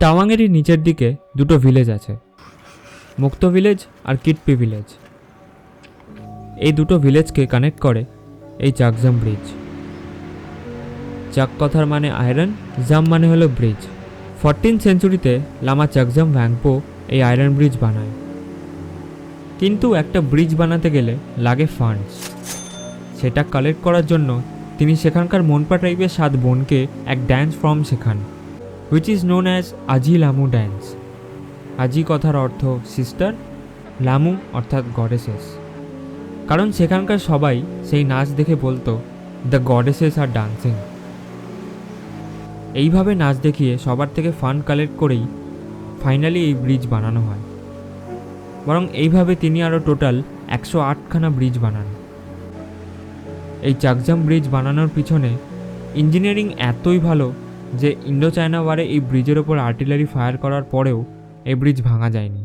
টাওয়াংয়েরই নিচের দিকে দুটো ভিলেজ আছে, মুক্তো ভিলেজ আর কিটপি ভিলেজ। এই দুটো ভিলেজকে কানেক্ট করে এই চাকজাম ব্রিজ। চাক কথার মানে আয়রন, জাম মানে হলো ব্রিজ। 14th সেঞ্চুরিতে লামা চাকজাম ওয়াংপো এই আয়রন ব্রিজ বানায়। কিন্তু একটা ব্রিজ বানাতে গেলে লাগে ফান্ডস। সেটা কালেক্ট করার জন্য তিনি সেখানকার মনপা ট্রাইবের 7 বোনকে এক ড্যান্স ফর্ম শেখান, হুইচ ইজ নোন অ্যাজ আজি লামু ড্যান্স। আজি কথার অর্থ সিস্টার, লামু অর্থাৎ গডেসেস। কারণ সেখানকার সবাই সেই নাচ দেখে বলতো দ্য গডেসেস আর ডান্সিং। এইভাবে নাচ দেখিয়ে সবার থেকে ফান্ড কালেক্ট করেই ফাইনালি এই ব্রিজ বানানো হয়। বরং এইভাবে তিনি আরও টোটাল 108খানা ব্রিজ বানান। এই চাকজাম ব্রিজ বানানোর পিছনে ইঞ্জিনিয়ারিং এতই ভালো যে ইন্ডো চায়না ওয়ারে এই ব্রিজের ওপর আর্টিলারি ফায়ার করার পরেও এই ব্রিজ ভাঙা যায়নি।